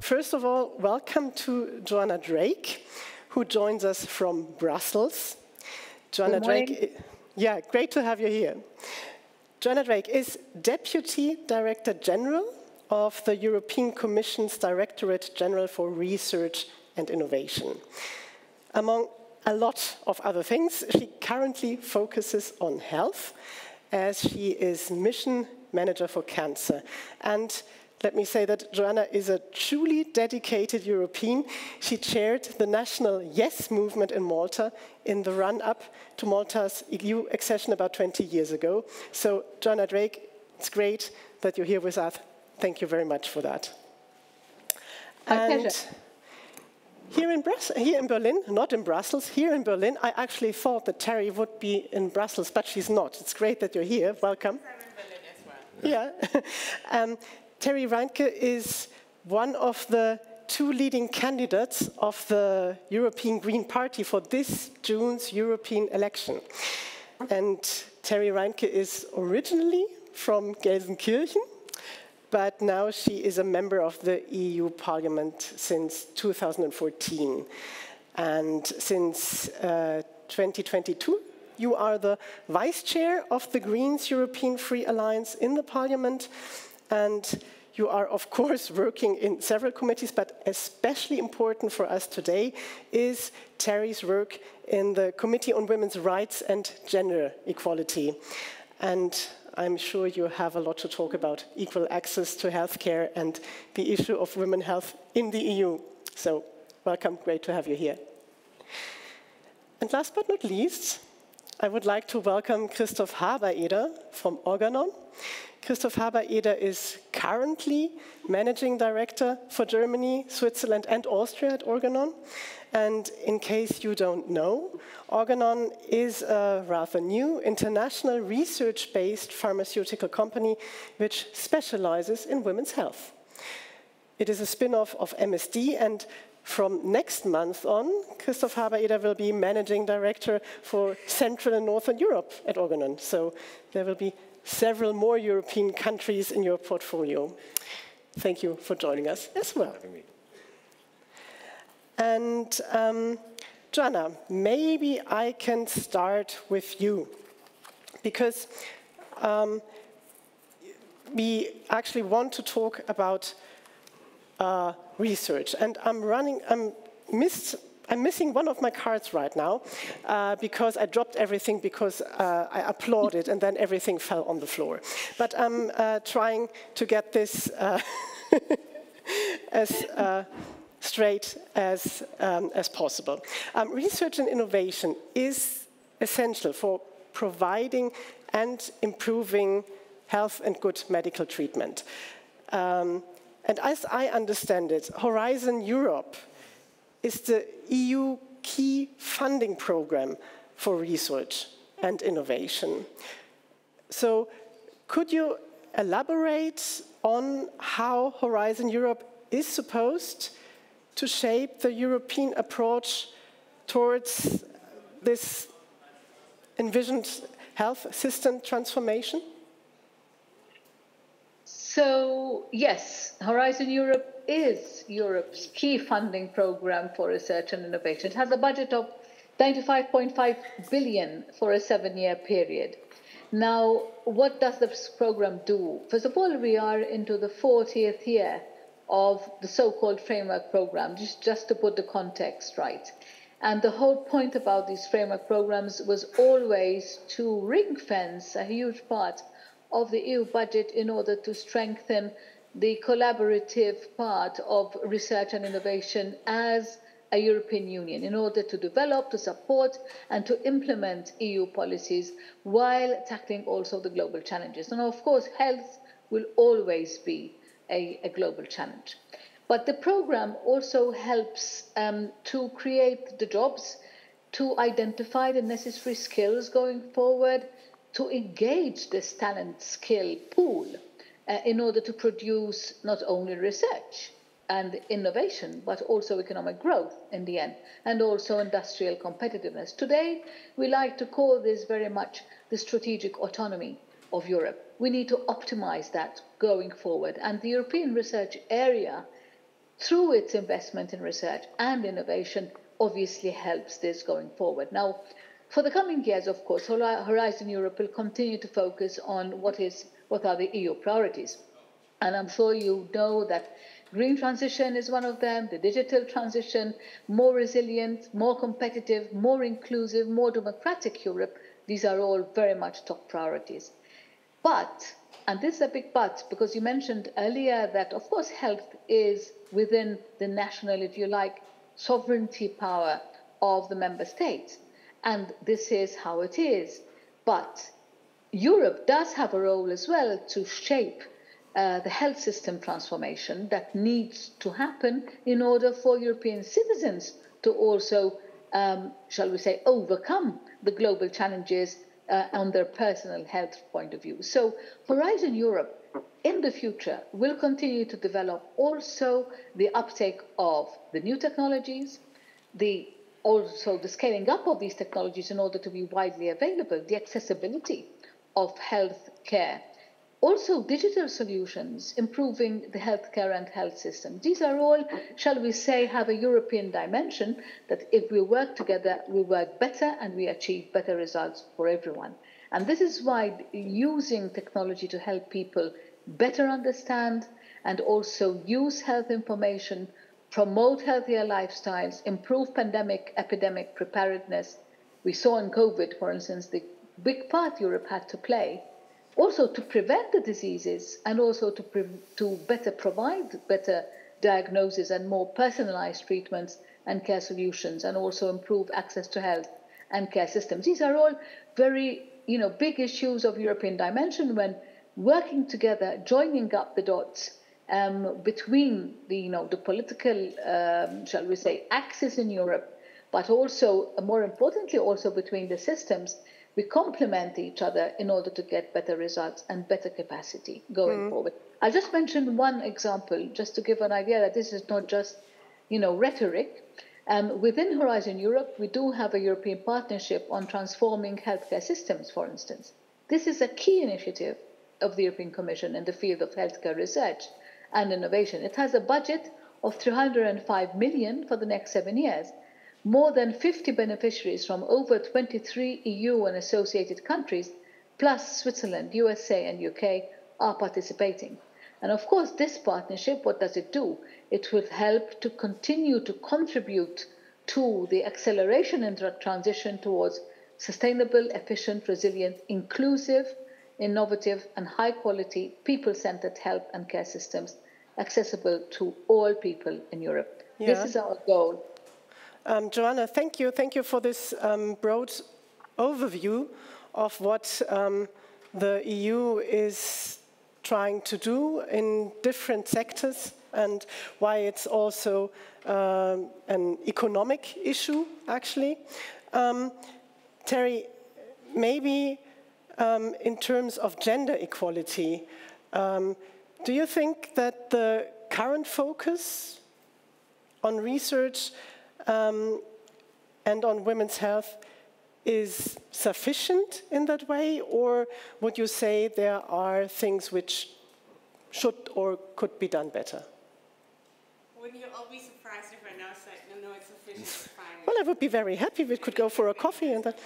First of all, welcome to Joanna Drake, who joins us from Brussels. Joanna Drake, yeah, great to have you here. Joanna Drake is Deputy Director General of the European Commission's Directorate General for Research and Innovation. Among a lot of other things, she currently focuses on health, as she is Mission Manager for Cancer. And let me say that Joanna is a truly dedicated European. She chaired the national Yes movement in Malta in the run-up to Malta's EU accession about 20 years ago. So, Joanna Drake, it's great that you're here with us. Thank you very much for that. My pleasure. Here in Berlin, not in Brussels, here in Berlin, I actually thought that Terry would be in Brussels, but she's not. It's great that you're here. Welcome. I'm in Berlin as well. Yeah. Terry Reinke is one of the two leading candidates of the European Green Party for this June's European election. And Terry Reinke is originally from Gelsenkirchen, but now she is a member of the EU Parliament since 2014. And since 2022, you are the Vice Chair of the Greens European Free Alliance in the Parliament. And you are, of course, working in several committees, but especially important for us today is Terry's work in the Committee on Women's Rights and Gender Equality. And I'm sure you have a lot to talk about equal access to healthcare and the issue of women's health in the EU. So, welcome, great to have you here. And last but not least, I would like to welcome Christoph Haber-Eder from Organon. Christoph Haber-Eder is currently Managing Director for Germany, Switzerland and Austria at Organon. And in case you don't know, Organon is a rather new international research-based pharmaceutical company which specializes in women's health. It is a spin-off of MSD, and from next month on, Christoph Haber-Eder will be Managing Director for Central and Northern Europe at Organon. So there will be several more European countries in your portfolio. Thank you for joining us as well. And Joanna, maybe I can start with you, because we actually want to talk about research. And I'm missing one of my cards right now because I dropped everything because I applauded and then everything fell on the floor. But I'm trying to get this as straight as possible. Research and innovation is essential for providing and improving health and good medical treatment. And as I understand it, Horizon Europe is the EU key funding program for research and innovation. So could you elaborate on how Horizon Europe is supposed to shape the European approach towards this envisioned health system transformation? So, yes, Horizon Europe is Europe's key funding program for research and innovation. It has a budget of 95.5 billion for a 7-year period. Now, what does this program do? First of all, we are into the 40th year of the so-called framework program, just to put the context right. And the whole point about these framework programs was always to ring-fence a huge part of the EU budget in order to strengthen the collaborative part of research and innovation as a European Union, in order to develop, to support, and to implement EU policies while tackling also the global challenges. And of course, health will always be a global challenge. But the program also helps to create the jobs, to identify the necessary skills going forward, to engage this talent skill pool in order to produce not only research and innovation, but also economic growth in the end, and also industrial competitiveness. Today, we like to call this very much the strategic autonomy of Europe. We need to optimize that going forward. And the European research area through its investment in research and innovation, obviously helps this going forward. Now, for the coming years, of course, Horizon Europe will continue to focus on what are the EU priorities. And I'm sure you know that green transition is one of them, the digital transition, more resilient, more competitive, more inclusive, more democratic Europe. These are all very much top priorities. But, and this is a big but, because you mentioned earlier that, of course, health is within the national, if you like, sovereignty power of the member states. And this is how it is. But Europe does have a role as well to shape the health system transformation that needs to happen in order for European citizens to also, shall we say, overcome the global challenges on their personal health point of view. So Horizon Europe in the future will continue to develop also the uptake of the new technologies, also the scaling up of these technologies in order to be widely available, the accessibility of health care, also digital solutions, improving the healthcare and health system. These are all, shall we say, have a European dimension that if we work together, we work better and we achieve better results for everyone. And this is why using technology to help people better understand and also use health information, promote healthier lifestyles, improve epidemic preparedness. We saw in COVID, for instance, the big part Europe had to play, also to prevent the diseases and also to better provide better diagnosis and more personalized treatments and care solutions, and also improve access to health and care systems. These are all very, big issues of European dimension when working together, joining up the dots between the political, shall we say, axis in Europe, but also, more importantly, also between the systems. We complement each other in order to get better results and better capacity going forward. I'll just mention one example, just to give an idea that this is not just, rhetoric. Within Horizon Europe, we do have a European partnership on transforming healthcare systems, for instance. This is a key initiative of the European Commission in the field of healthcare research and innovation. It has a budget of 305 million for the next 7 years. More than 50 beneficiaries from over 23 EU and associated countries, plus Switzerland, USA and UK, are participating. And of course, this partnership, what does it do? It will help to continue to contribute to the acceleration in the transition towards sustainable, efficient, resilient, inclusive, innovative and high-quality, people-centered health and care systems accessible to all people in Europe. Yeah. This is our goal. Joanna, thank you. Thank you for this broad overview of what the EU is trying to do in different sectors and why it's also an economic issue, actually. Terry, maybe in terms of gender equality, do you think that the current focus on research and on women's health is sufficient in that way, or would you say there are things which should or could be done better? Wouldn't you all be surprised if I now said, no, it's sufficient, it's fine? Well, I would be very happy if we could go for a coffee and that.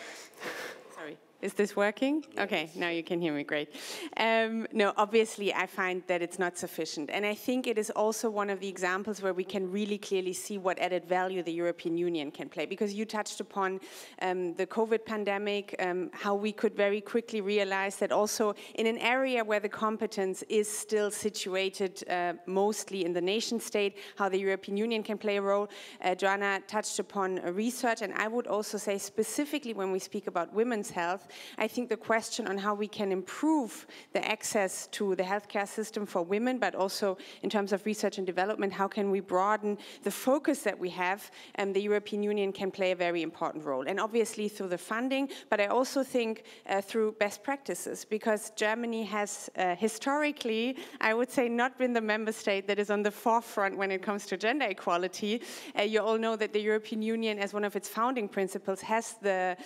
Sorry. Is this working? Okay, now you can hear me, great. No, obviously I find that it's not sufficient. And I think it is also one of the examples where we can really clearly see what added value the European Union can play. Because you touched upon the COVID pandemic, how we could very quickly realize that also in an area where the competence is still situated mostly in the nation state, how the European Union can play a role. Joanna touched upon research, and I would also say specifically when we speak about women's health, I think the question on how we can improve the access to the healthcare system for women, but also in terms of research and development, how can we broaden the focus that we have, and the European Union can play a very important role. And obviously through the funding, but I also think through best practices, because Germany has historically, I would say, not been the member state that is on the forefront when it comes to gender equality. You all know that the European Union, as one of its founding principles, has the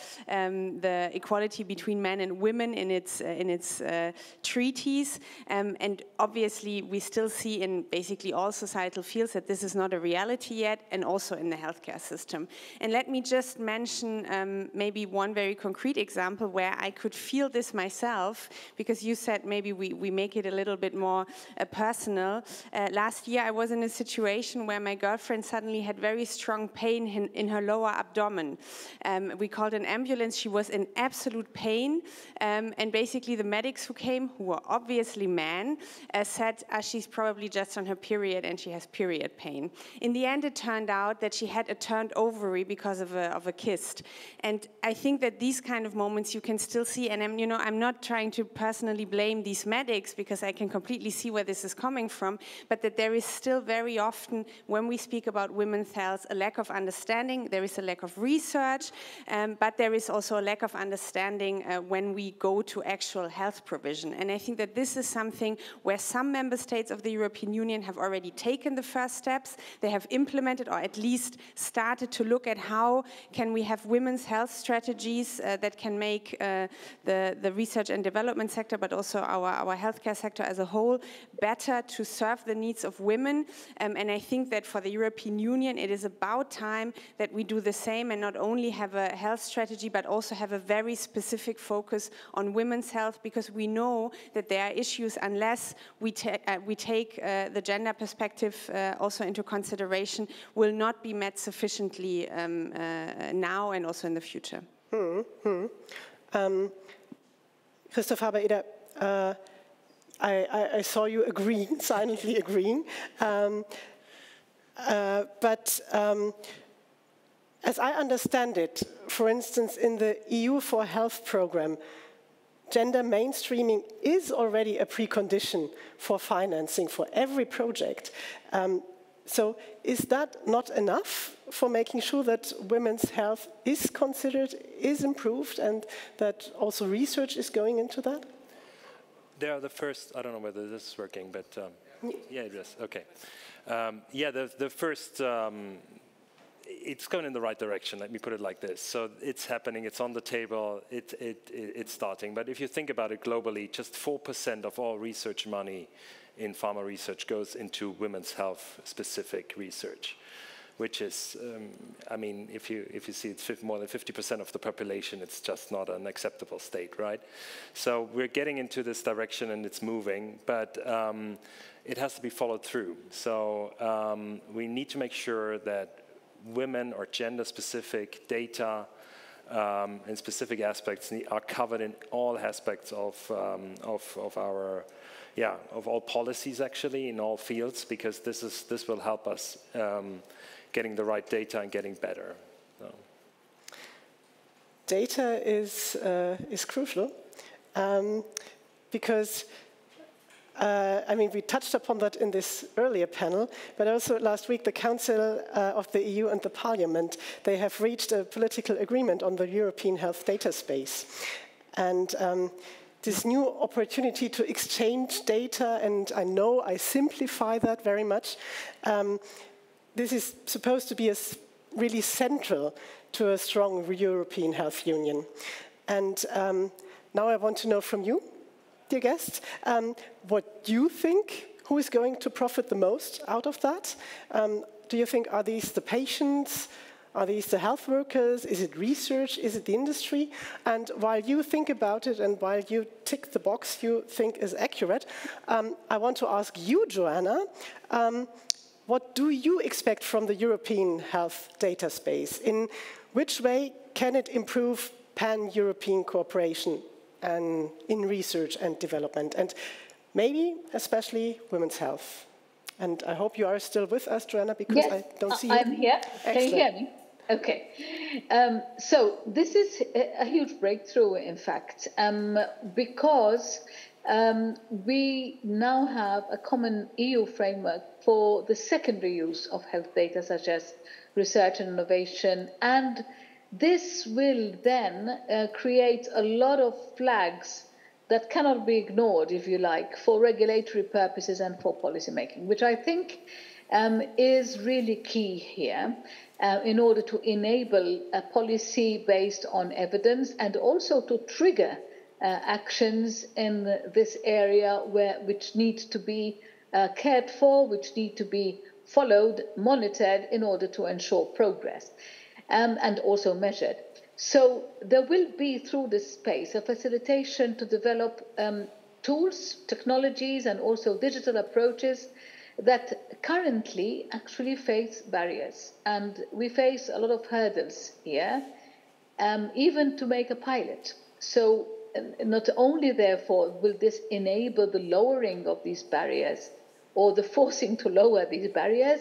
equality equality between men and women in its treaties. And obviously, we still see in basically all societal fields that this is not a reality yet, and also in the healthcare system. And let me just mention maybe one very concrete example where I could feel this myself, because you said maybe we make it a little bit more personal. Last year, I was in a situation where my girlfriend suddenly had very strong pain in her lower abdomen. We called an ambulance. She was in absolute pain, and basically the medics who came, who were obviously men, said she's probably just on her period and she has period pain. In the end, it turned out that she had a turned ovary because of a kyst. And I think that these kind of moments you can still see, and I'm not trying to personally blame these medics, because I can completely see where this is coming from, but that there is still very often, when we speak about women's health, a lack of understanding. There is a lack of research, but there is also a lack of understanding when we go to actual health provision. And I think that this is something where some member states of the European Union have already taken the first steps. They have implemented, or at least started to look at how can we have women's health strategies that can make the research and development sector, but also our healthcare sector as a whole, better to serve the needs of women. And I think that for the European Union, it is about time that we do the same, and not only have a health strategy, but also have a very specific focus on women's health, because we know that there are issues unless we take the gender perspective also into consideration, will not be met sufficiently now and also in the future. Christoph Haber-Eder, I saw you agreeing, silently agreeing. But as I understand it, for instance, in the EU for Health program, gender mainstreaming is already a precondition for financing for every project. So is that not enough for making sure that women's health is considered, is improved, and that also research is going into that? They are the first, I don't know whether this is working, but yeah, it is, okay. Yeah, the first, it's going in the right direction, let me put it like this. So it's happening, it's on the table, it's starting. But if you think about it globally, just 4% of all research money in pharma research goes into women's health specific research, which is, I mean, if you see it's more than 50% of the population, it's just not an acceptable state, right? So we're getting into this direction and it's moving, but it has to be followed through. So we need to make sure that women or gender-specific data and specific aspects are covered in all aspects of our, of all policies actually in all fields, because this will help us getting the right data and getting better. So. Data is crucial because. I mean, we touched upon that in this earlier panel, but also last week the Council of the EU and the Parliament, they have reached a political agreement on the European health data space. And this new opportunity to exchange data, and I know I simplify that very much, this is supposed to be really central to a strong European health union. And now I want to know from you, dear guests, what you think, who is going to profit the most out of that? Do you think, are these the patients? Are these the health workers? Is it research? Is it the industry? And while you think about it and while you tick the box you think is accurate, I want to ask you, Joanna, what do you expect from the European health data space? In which way can it improve pan-European cooperation and in research and development, and maybe especially women's health? And I hope you are still with us, Joanna, because yes, I don't see you. I'm here. Excellent. Can you hear me? Okay. So this is a huge breakthrough, in fact, because we now have a common EU framework for the secondary use of health data, such as research and innovation, and this will then create a lot of flags that cannot be ignored, if you like, for regulatory purposes and for policy making, which I think is really key here in order to enable a policy based on evidence and also to trigger actions in this area which need to be cared for, which need to be followed, monitored in order to ensure progress and also measured. So there will be, through this space, a facilitation to develop tools, technologies, and also digital approaches that currently actually face barriers. And we face a lot of hurdles here, even to make a pilot. So not only, therefore, will this enable the lowering of these barriers or the forcing to lower these barriers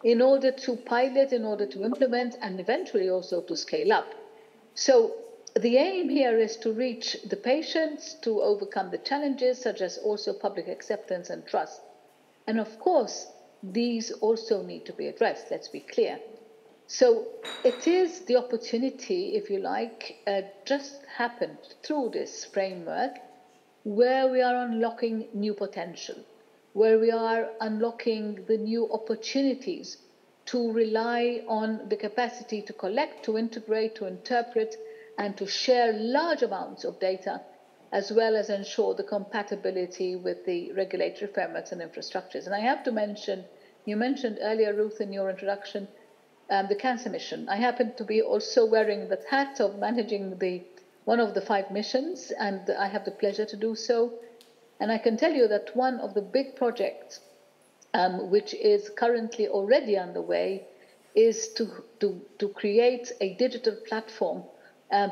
in order to pilot, in order to implement, and eventually also to scale up. So the aim here is to reach the patients, to overcome the challenges, such as also public acceptance and trust. And of course, these also need to be addressed, let's be clear. So it is the opportunity, if you like, just happened through this framework where we are unlocking new potential, where we are unlocking the new opportunities to rely on the capacity to collect, to integrate, to interpret, and to share large amounts of data, as well as ensure the compatibility with the regulatory frameworks and infrastructures. And I have to mention, you mentioned earlier, Ruth, in your introduction, the cancer mission. I happen to be also wearing the hat of managing one of the 5 missions, and I have the pleasure to do so. And I can tell you that one of the big projects which is currently already underway is to create a digital platform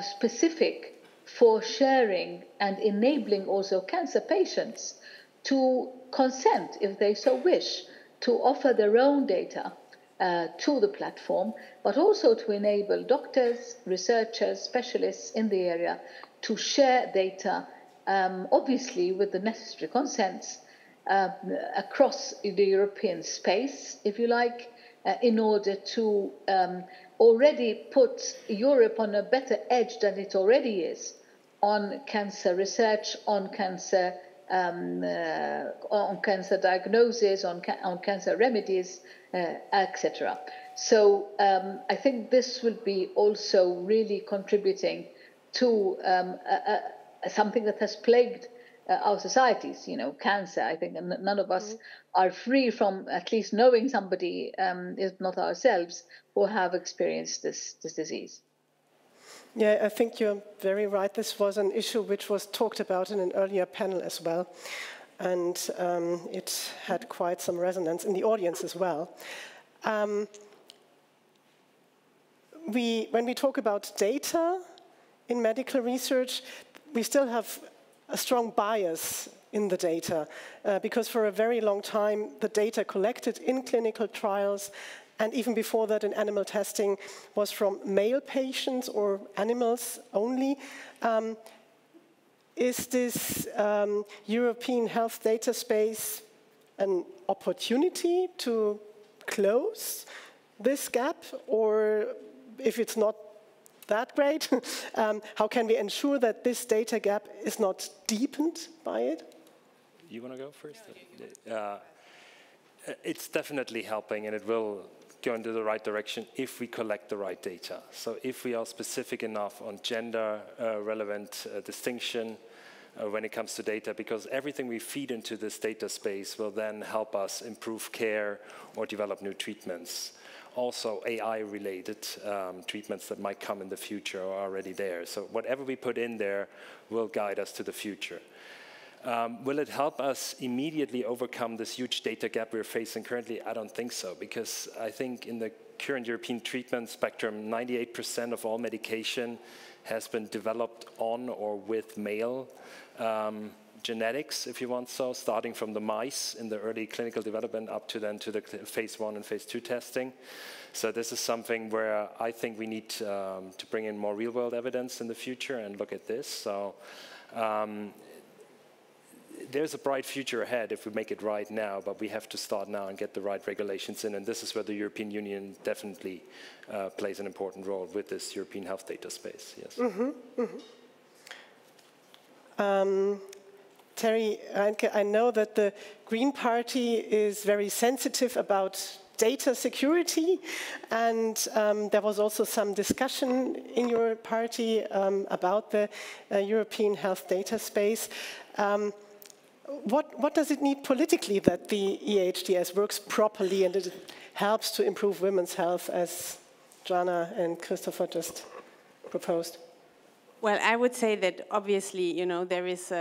specific for sharing and enabling also cancer patients to consent, if they so wish, to offer their own data to the platform, but also to enable doctors, researchers, specialists in the area to share data, obviously with the necessary consents, across the European space, if you like, in order to already put Europe on a better edge than it already is on cancer research, on cancer diagnosis, on cancer remedies, etc. So I think this will be also really contributing to something that has plagued our societies, cancer. I think none of us are free from at least knowing somebody, if not ourselves, who have experienced this disease. Yeah, I think you're very right. This was an issue which was talked about in an earlier panel as well. And it had quite some resonance in the audience as well. When we talk about data in medical research, we still have a strong bias in the data, because for a very long time, the data collected in clinical trials and even before that in animal testing was from male patients or animals only. Is this European health data space an opportunity to close this gap? Or if it's not that great, how can we ensure that this data gap is not deepened by it? You want to go first? It's definitely helping, and it will go into the right direction if we collect the right data. So if we are specific enough on gender relevant distinction when it comes to data, because everything we feed into this data space will then help us improve care or develop new treatments. Also AI-related treatments that might come in the future are already there. So whatever we put in there will guide us to the future. Will it help us immediately overcome this huge data gap we're facing currently? I don't think so, because I think in the current European treatment spectrum, 98% of all medication has been developed on or with male genetics, if you want so, starting from the mice in the early clinical development up to then to the phase 1 and phase 2 testing. So this is something where I think we need to bring in more real-world evidence in the future and look at this. So there's a bright future ahead if we make it right now, but we have to start now and get the right regulations in, and this is where the European Union definitely plays an important role with this European health data space, yes. Terry Reinke, I know that the Green Party is very sensitive about data security, and there was also some discussion in your party about the European health data space. What does it need politically that the EHDS works properly and it helps to improve women's health, as Joanna and Christopher just proposed? Well, I would say that obviously, you know, there is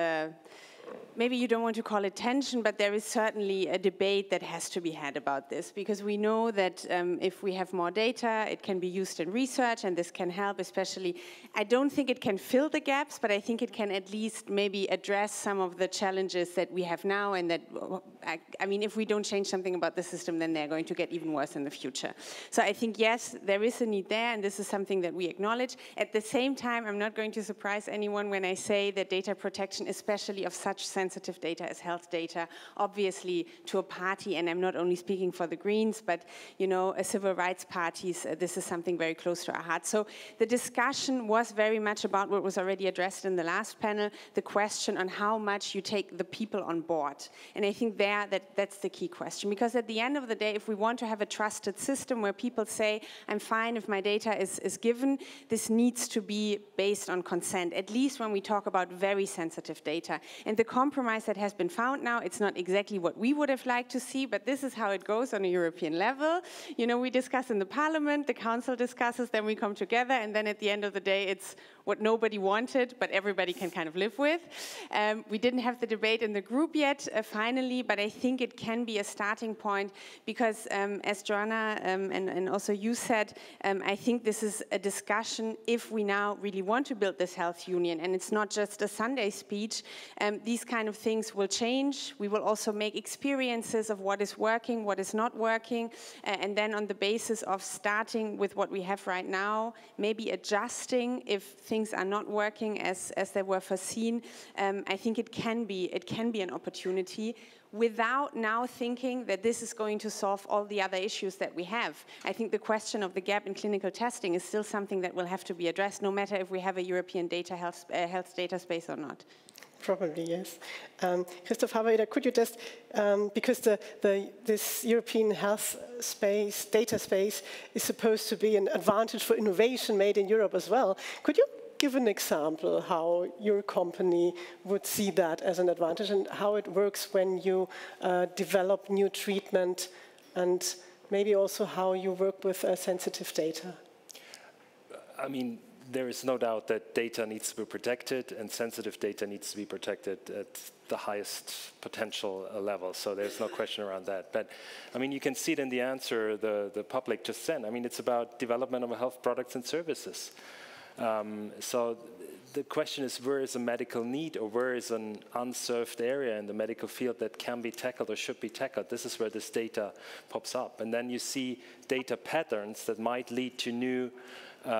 maybe you don't want to call it tension, but there is certainly a debate that has to be had about this, because we know that if we have more data, it can be used in research, and this can help, especially. I don't think it can fill the gaps, but I think it can at least maybe address some of the challenges that we have now, and that, I mean, if we don't change something about the system, then they're going to get even worse in the future. So I think, yes, there is a need there, and this is something that we acknowledge. At the same time, I'm not going to surprise anyone when I say that data protection, especially of such sensitive data as health data, obviously to a party, and I'm not only speaking for the Greens, but you know, civil rights parties, this is something very close to our heart. So the discussion was very much about what was already addressed in the last panel, the question on how much you take the people on board. And I think that's the key question, because at the end of the day, if we want to have a trusted system where people say, I'm fine if my data is given, this needs to be based on consent, at least when we talk about very sensitive data. And the compromise that has been found now, it's not exactly what we would have liked to see, but this is how it goes on a European level. You know, we discuss in the Parliament, the Council discusses, then we come together, and then at the end of the day, it's what nobody wanted, but everybody can kind of live with. We didn't have the debate in the group yet, finally, but I think it can be a starting point, because as Joanna and also you said, I think this is a discussion if we now really want to build this health union, and it's not just a Sunday speech. These kind of things will change. We will also make experiences of what is working, what is not working, and then on the basis of starting with what we have right now, maybe adjusting if things are not working as they were foreseen. I think it can be an opportunity, without now thinking that this is going to solve all the other issues that we have. I think the question of the gap in clinical testing is still something that will have to be addressed, no matter if we have a European health data space or not. Probably, yes. Christoph Haber, could you just, because this European health space, data space, is supposed to be an advantage for innovation made in Europe as well, could you give an example how your company would see that as an advantage, and how it works when you develop new treatment, and maybe also how you work with sensitive data? I mean, there is no doubt that data needs to be protected, and sensitive data needs to be protected at the highest potential level. So there's no question around that. But I mean, you can see it in the answer the public just sent. I mean, it's about development of health products and services. So the question is, where is a medical need, or where is an unserved area in the medical field that can be tackled or should be tackled? This is where this data pops up. And then you see data patterns that might lead to new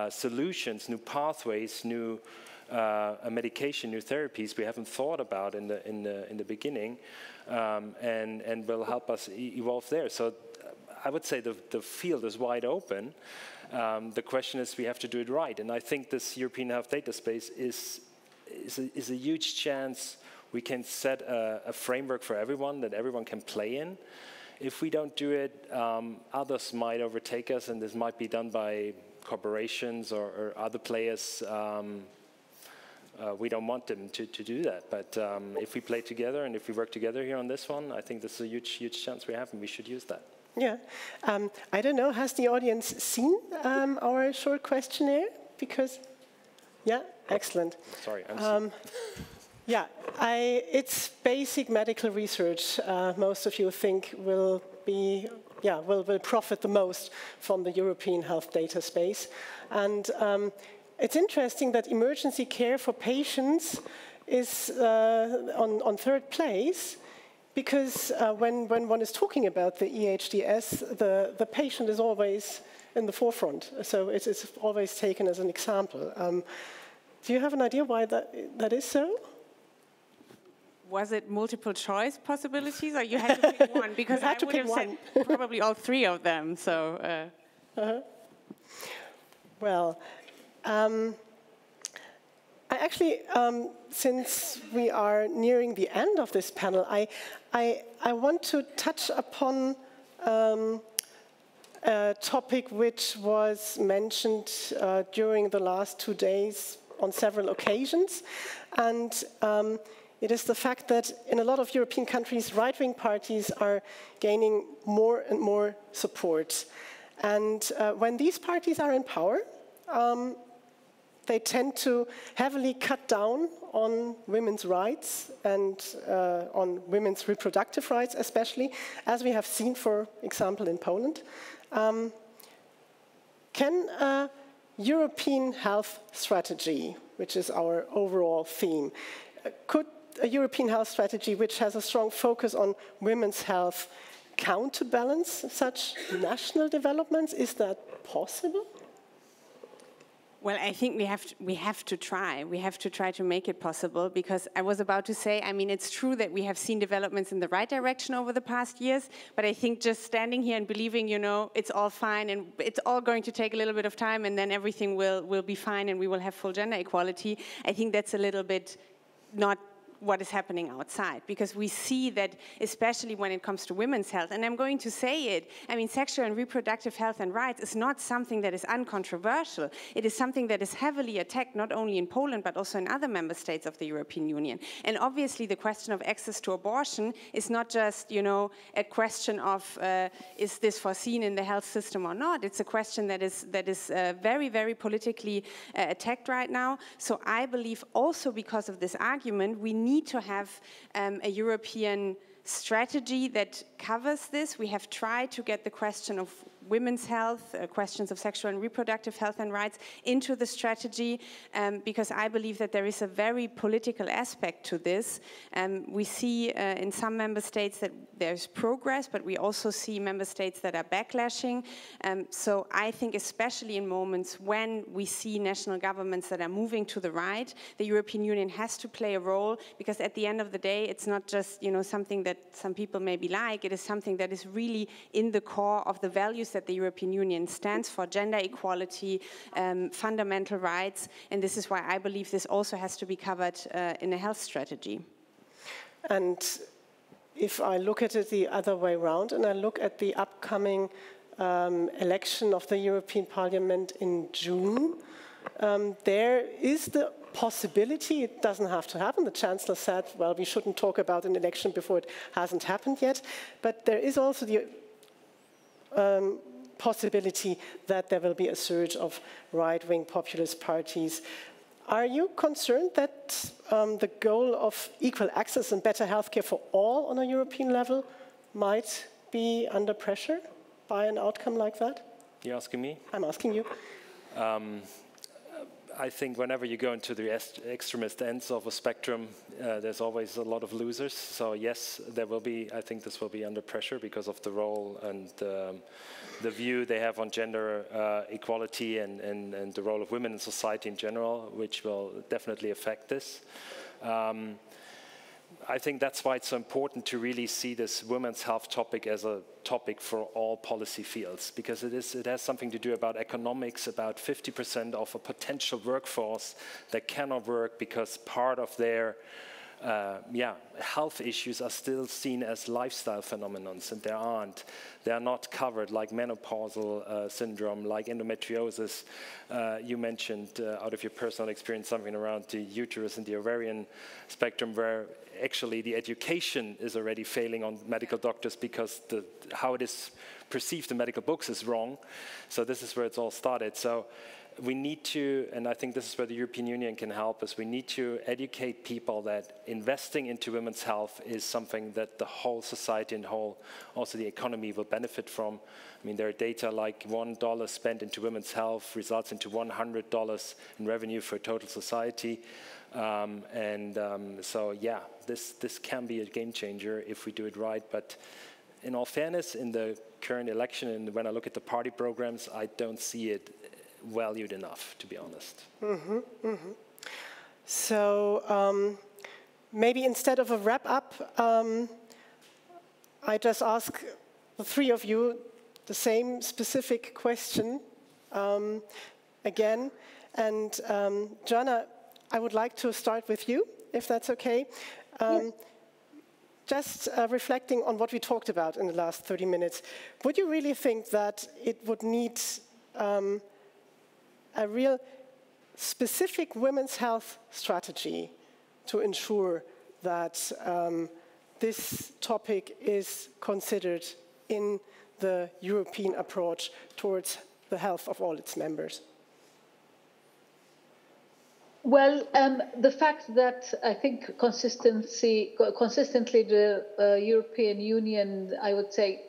solutions, new pathways, new medication, new therapies we haven't thought about in the beginning, and will help us evolve there. So I would say the field is wide open. The question is, we have to do it right, and I think this European health data space is a huge chance. We can set a framework for everyone that everyone can play in. If we don't do it, others might overtake us, and this might be done by corporations or other players. We don't want them to do that, but if we play together and if we work together here on this one, I think this is a huge chance we have, and we should use that. Yeah, I don't know, has the audience seen our short questionnaire? Because, yeah, excellent. Sorry, I'm yeah, it's basic medical research. Most of you think will profit the most from the European health data space. And it's interesting that emergency care for patients is on third place, because when one is talking about the EHDS, the patient is always in the forefront. So it's always taken as an example. Do you have an idea why that is so? Was it multiple choice possibilities, or you had to pick one? Because I would have said probably all three of them. So. Well, I actually, since we are nearing the end of this panel, I want to touch upon a topic which was mentioned during the last 2 days on several occasions. And it is the fact that in a lot of European countries, right-wing parties are gaining more and more support. And when these parties are in power, they tend to heavily cut down on women's rights and on women's reproductive rights, especially, as we have seen, for example, in Poland. Can a European health strategy, which is our overall theme, could a European health strategy which has a strong focus on women's health counterbalance such national developments? Is that possible? Well, I think we have to try. We have to try to make it possible, because I was about to say, I mean, it's true that we have seen developments in the right direction over the past years, but I think just standing here and believing, you know, it's all fine and it's all going to take a little bit of time and then everything will be fine and we will have full gender equality, I think that's a little bit not what is happening outside, because we see that, especially when it comes to women's health, and I'm going to say it, I mean, sexual and reproductive health and rights is not something that is uncontroversial. It is something that is heavily attacked, not only in Poland, but also in other member states of the European Union. And obviously, the question of access to abortion is not just, you know, a question of is this foreseen in the health system or not? It's a question that is very, very politically attacked right now. So I believe also because of this argument, we need to have a European strategy that covers this. We have tried to get the question of women's health, questions of sexual and reproductive health and rights into the strategy, because I believe that there is a very political aspect to this. We see in some member states that there's progress, but we also see member states that are backlashing. So I think especially in moments when we see national governments that are moving to the right, the European Union has to play a role, because at the end of the day, it's not just, you know, something that some people maybe like, it is something that is really in the core of the values that the European Union stands for: gender equality, fundamental rights, and this is why I believe this also has to be covered in a health strategy. And if I look at it the other way around, and I look at the upcoming election of the European Parliament in June, there is the possibility, it doesn't have to happen. The Chancellor said, well, we shouldn't talk about an election before it hasn't happened yet, but there is also the possibility that there will be a surge of right-wing populist parties. Are you concerned that the goal of equal access and better healthcare for all on a European level might be under pressure by an outcome like that? You're asking me? I'm asking you. I think whenever you go into the extremist ends of a spectrum, there's always a lot of losers. So yes, there will be, I think this will be under pressure because of the role and the view they have on gender equality and the role of women in society in general, which will definitely affect this. I think that's why it's so important to really see this women's health topic as a topic for all policy fields, because it has something to do about economics, about 50% of a potential workforce that cannot work because part of their health issues are still seen as lifestyle phenomena, and they are not covered, like menopausal syndrome, like endometriosis. You mentioned out of your personal experience something around the uterus and the ovarian spectrum, where actually the education is already failing on medical doctors because how it is perceived in medical books is wrong. So this is where it's all started. So we need to, and I think this is where the European Union can help us, we need to educate people that investing into women's health is something that the whole society and also the economy will benefit from. I mean, there are data like $1 spent into women's health results into $100 in revenue for total society. So yeah, this can be a game changer if we do it right. But in all fairness, in the current election, and when I look at the party programs, I don't see it valued enough, to be honest. Mm-hmm, mm-hmm. So maybe instead of a wrap-up, I just ask the three of you the same specific question again. And Joanna, I would like to start with you, if that's okay. Yes. just reflecting on what we talked about in the last 30 minutes, would you really think that it would need a real specific women's health strategy to ensure that this topic is considered in the European approach towards the health of all its members? Well, the fact that I think consistently the European Union, I would say,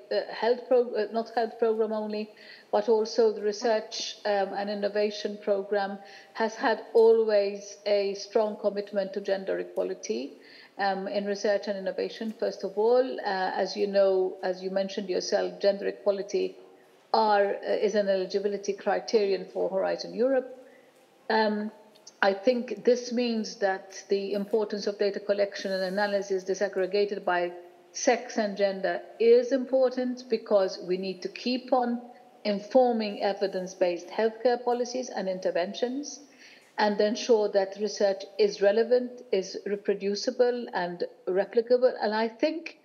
not health program only, but also the research and innovation program has had always a strong commitment to gender equality in research and innovation. First of all, as you know, as you mentioned yourself, gender equality is an eligibility criterion for Horizon Europe. I think this means that the importance of data collection and analysis disaggregated by sex and gender is important, because we need to keep on informing evidence-based healthcare policies and interventions, and ensure that research is relevant, is reproducible and replicable. And I think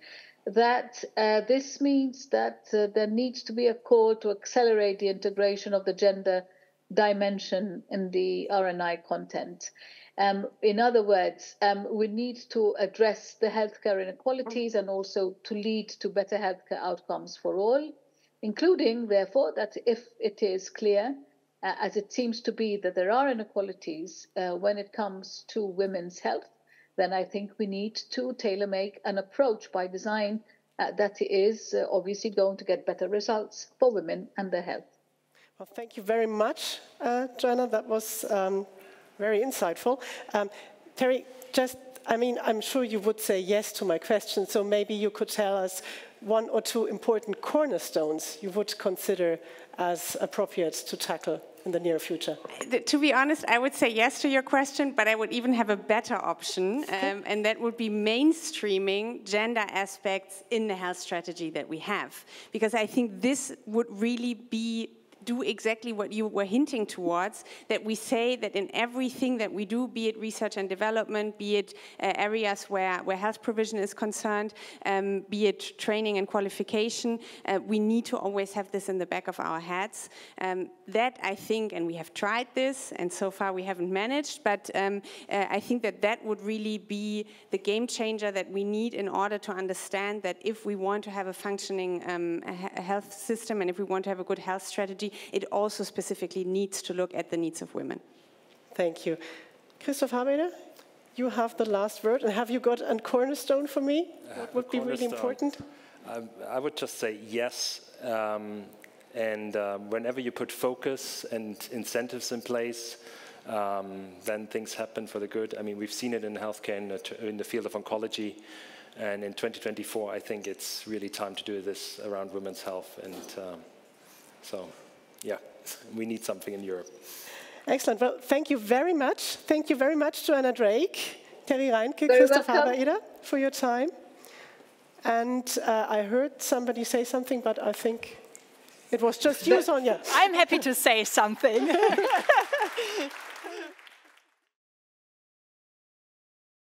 that this means that there needs to be a call to accelerate the integration of the gender dimension in the RNI content. In other words, we need to address the healthcare inequalities and also to lead to better healthcare outcomes for all, including, therefore, that if it is clear, as it seems to be, that there are inequalities when it comes to women's health, then I think we need to tailor-make an approach by design that is obviously going to get better results for women and their health. Well, thank you very much, Joanna. That was very insightful. Terry, I'm sure you would say yes to my question, so maybe you could tell us one or two important cornerstones you would consider as appropriate to tackle in the near future. To be honest, I would say yes to your question, but I would even have a better option, and that would be mainstreaming gender aspects in the health strategy that we have. Because I think this would really do exactly what you were hinting towards, that we say that in everything that we do, be it research and development, be it areas where health provision is concerned, be it training and qualification, we need to always have this in the back of our heads. That I think, and we have tried this, and so far we haven't managed, but I think that would really be the game changer that we need in order to understand that if we want to have a functioning health system and if we want to have a good health strategy, it also specifically needs to look at the needs of women. Thank you. Christoph Haberer, you have the last word. And have you got a cornerstone for me? What would be really important? I would just say yes. Whenever you put focus and incentives in place, then things happen for the good. I mean, we've seen it in healthcare in the field of oncology. And in 2024, I think it's really time to do this around women's health. And yeah, we need something in Europe. Excellent. Well, thank you very much. Thank you very much, Joanna Drake, Terry Reinke, Christoph Haberer, for your time. And I heard somebody say something, but I think it was just you, Sonja. I'm happy to say something.